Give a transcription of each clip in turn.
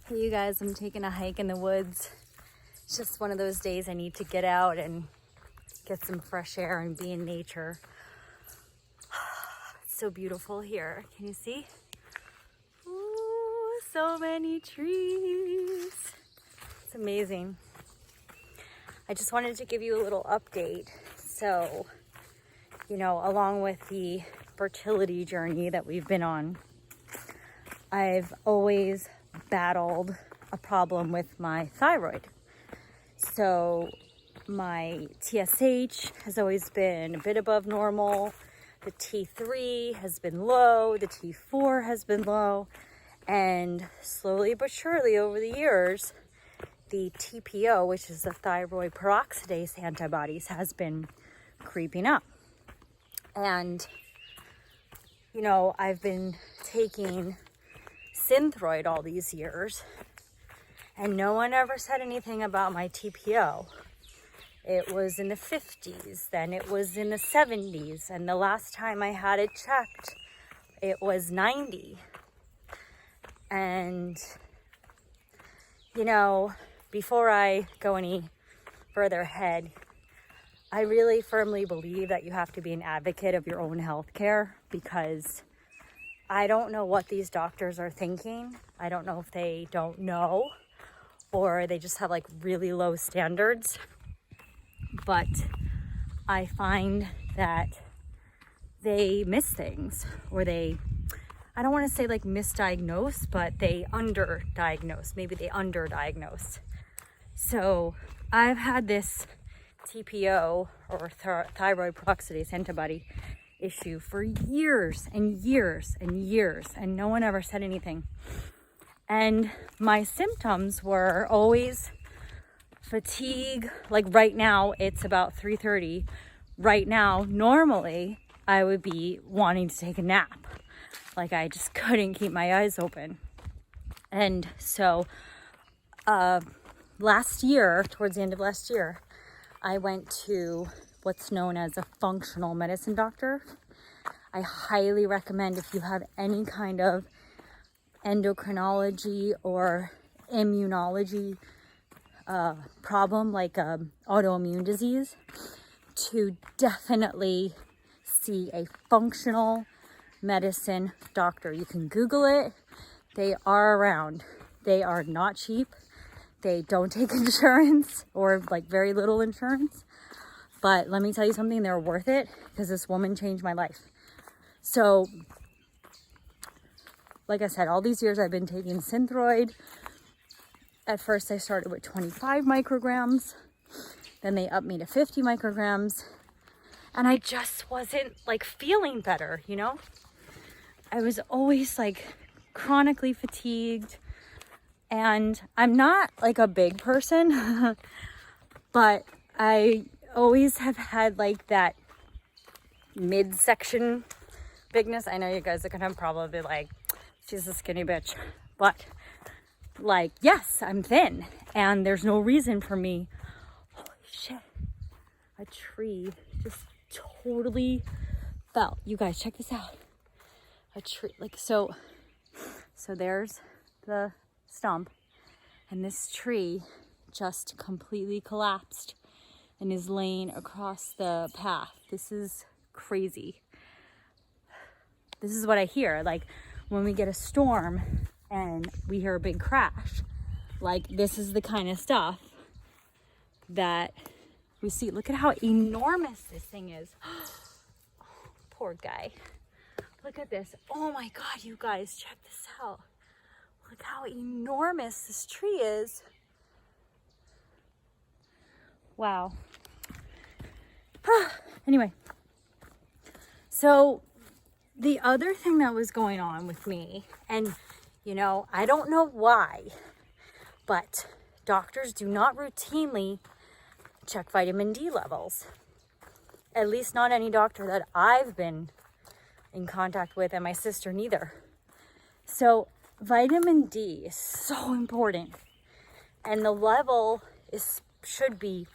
Hey you guys, I'm taking a hike in the woods. It's just one of those days I need to get out and get some fresh air and be in nature. It's so beautiful here. Can you see? Ooh, so many trees. It's amazing. I just wanted to give you a little update. So, along with the fertility journey that we've been on, I've always battled a problem with my thyroid. So my TSH has always been a bit above normal. The T3 has been low. The T4 has been low. And slowly but surely over the years, the TPO, which is the thyroid peroxidase antibodies, has been creeping up. And, I've been taking thyroid all these years, and no one ever said anything about my TPO. It was in the 50s, then it was in the 70s, and the last time I had it checked, it was 90. And, before I go any further ahead, I really firmly believe that you have to be an advocate of your own health care, because I don't know what these doctors are thinking. I don't know if they don't know or they just have like really low standards. But I find that they miss things, or I don't want to say like misdiagnose, but they underdiagnose. Maybe they underdiagnose. So I've had this TPO or thyroid peroxidase antibody issue for years and years and years, and no one ever said anything. And my symptoms were always fatigue. Like right now it's about 3:30. Right now normally I would be wanting to take a nap. Like I just couldn't keep my eyes open. And so last year, towards the end of last year, I went to what's known as a functional medicine doctor. I highly recommend, if you have any kind of endocrinology or immunology problem, like autoimmune disease, to definitely see a functional medicine doctor. You can Google it. They are around. They are not cheap. They don't take insurance, or like very little insurance. But let me tell you something, they're worth it, because this woman changed my life. So, like I said, all these years I've been taking Synthroid. At first I started with 25 micrograms. Then they upped me to 50 micrograms. And I just wasn't like feeling better, I was always like chronically fatigued. And I'm not like a big person, but I always have had like that midsection bigness. I know you guys are gonna probably be like, she's a skinny bitch, but like, yes, I'm thin, and there's no reason for me. Holy shit, a tree just totally fell. You guys, check this out. A tree, like, so there's the stump, and this tree just completely collapsed and is laying across the path. This is crazy. This is what I hear, like when we get a storm and we hear a big crash. Like, this is the kind of stuff that we see. Look at how enormous this thing is. Poor guy. Look at this. Oh my God, you guys, check this out. Look how enormous this tree is. Wow. Anyway, so the other thing that was going on with me, and I don't know why, but doctors do not routinely check vitamin D levels. At least not any doctor that I've been in contact with, and my sister neither. So vitamin D is so important, and the level should be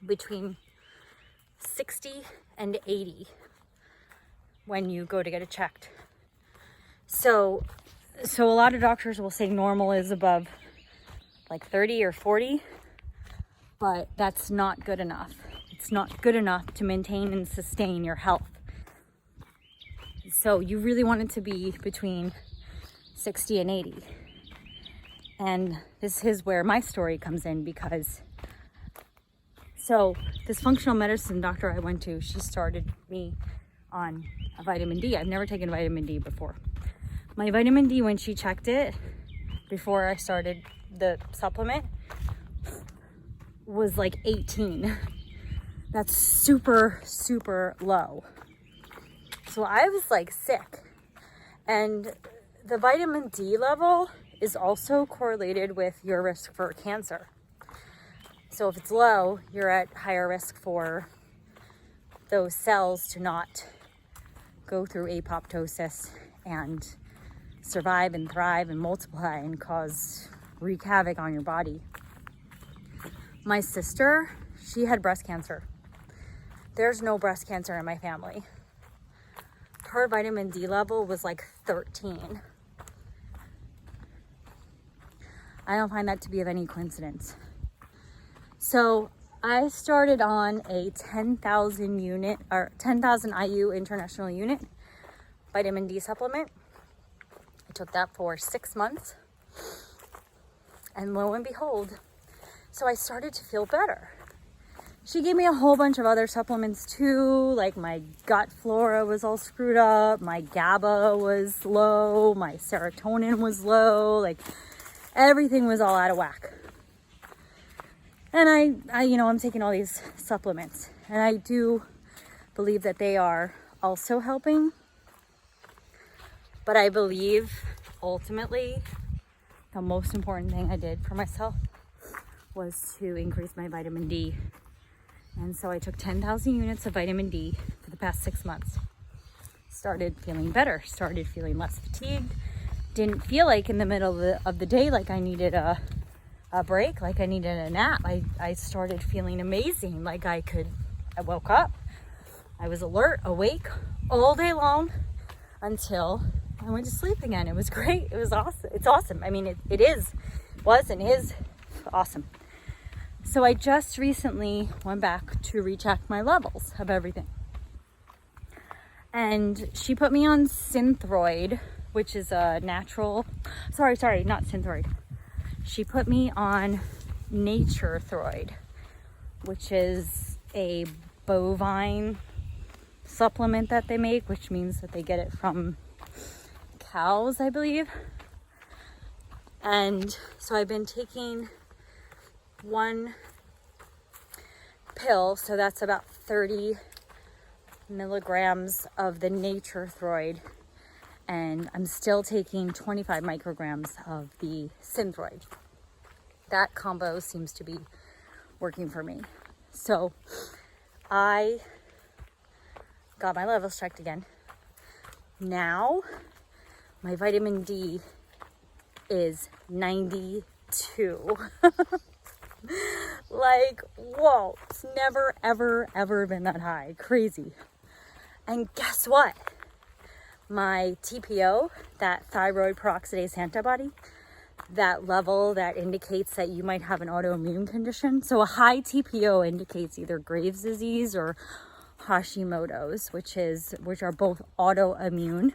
between 60 and 80 when you go to get it checked. So So a lot of doctors will say normal is above like 30 or 40, but that's not good enough. It's not good enough to maintain and sustain your health. So you really want it to be between 60 and 80. And this is where my story comes in, because so this functional medicine doctor I went to, she started me on a vitamin D. I've never taken vitamin D before. My vitamin D, when she checked it before I started the supplement, was like 18. That's super, super low. So I was like sick. And the vitamin D level is also correlated with your risk for cancer. So if it's low, you're at higher risk for those cells to not go through apoptosis and survive and thrive and multiply and wreak havoc on your body. My sister, she had breast cancer. There's no breast cancer in my family. Her vitamin D level was like 13. I don't find that to be of any coincidence. So I started on a 10,000 IU international unit vitamin D supplement. I took that for 6 months, and lo and behold, so I started to feel better. She gave me a whole bunch of other supplements too, like my gut flora was all screwed up, my GABA was low, my serotonin was low, like everything was all out of whack. And I I'm taking all these supplements, and I do believe that they are also helping. But I believe ultimately the most important thing I did for myself was to increase my vitamin D. And so I took 10,000 units of vitamin D for the past 6 months. Started feeling better, started feeling less fatigued. Didn't feel like in the middle of the day like I needed a break, like I needed a nap. I started feeling amazing. Like I woke up, I was alert, awake all day long until I went to sleep again. It was great. It was awesome. It's awesome. I mean, it was and is awesome. So I just recently went back to recheck my levels of everything. And she put me on Synthroid, which is a natural, sorry, not Synthroid. She put me on Nature Throid, which is a bovine supplement that they make, which means that they get it from cows, I believe. And so I've been taking one pill, so that's about 30 milligrams of the Nature Throid, and I'm still taking 25 micrograms of the Synthroid. That combo seems to be working for me. So I got my levels checked again. Now my vitamin D is 92. Like, whoa, it's never, ever been that high. Crazy. And guess what? My TPO, that thyroid peroxidase antibody, that level that indicates that you might have an autoimmune condition. So a high TPO indicates either Graves' disease or Hashimoto's, which are both autoimmune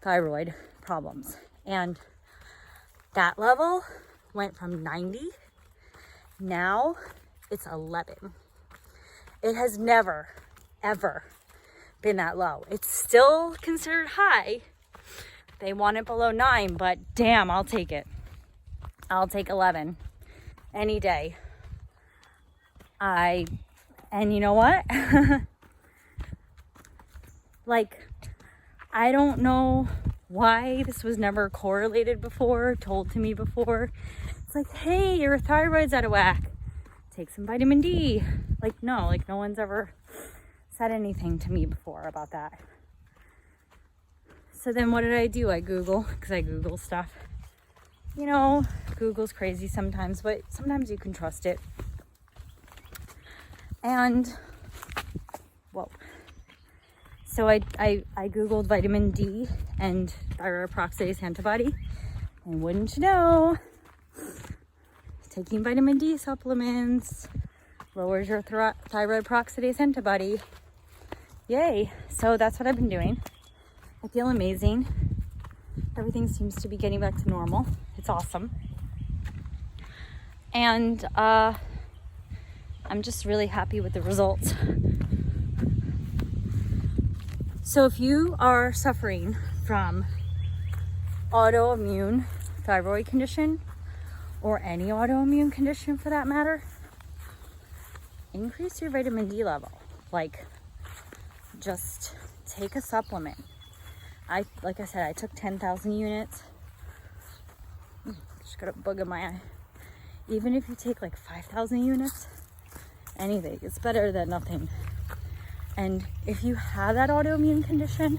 thyroid problems. And that level went from 90, now it's 11. It has never, ever been that low. It's still considered high. They want it below 9, but damn, I'll take it. I'll take 11 any day. And you know what? Like, I don't know why this was never correlated before, told to me before. It's like, hey, your thyroid's out of whack. Take some vitamin D. No one's ever said anything to me before about that. So then what did I do? I Google, because I Google stuff. You know, Google's crazy sometimes, but sometimes you can trust it. And, whoa. So I Googled vitamin D and thyroid peroxidase antibody, and wouldn't you know, taking vitamin D supplements lowers your thyroid peroxidase antibody. Yay. So that's what I've been doing. I feel amazing. Everything seems to be getting back to normal. It's awesome. And I'm just really happy with the results. So if you are suffering from autoimmune thyroid condition, or any autoimmune condition for that matter, increase your vitamin D level. Like, just take a supplement. Like I said, I took 10,000 units. Just got a bug in my eye. Even if you take like 5,000 units, anything, it's better than nothing. And if you have that autoimmune condition,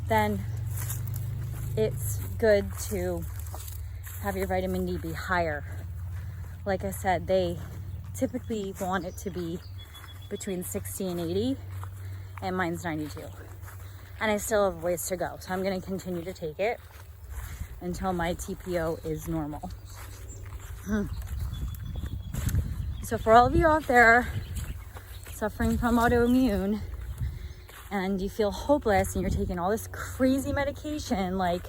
then it's good to have your vitamin D be higher. Like I said, they typically want it to be between 60 and 80, and mine's 92. And I still have ways to go. So I'm gonna continue to take it until my TPO is normal. So for all of you out there suffering from autoimmune and you feel hopeless and you're taking all this crazy medication like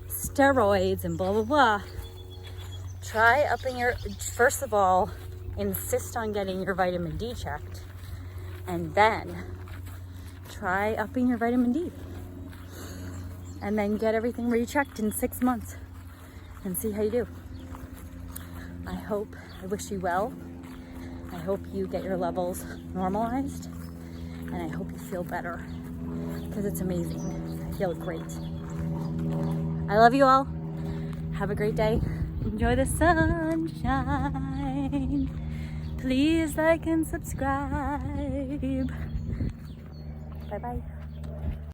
steroids and blah, blah, blah, try upping your, first of all, insist on getting your vitamin D checked, and then try upping your vitamin D, and then get everything rechecked in 6 months and see how you do. I wish you well. I hope you get your levels normalized, and I hope you feel better, because it's amazing. I feel great. I love you all. Have a great day. Enjoy the sunshine. Please like and subscribe. Bye-bye.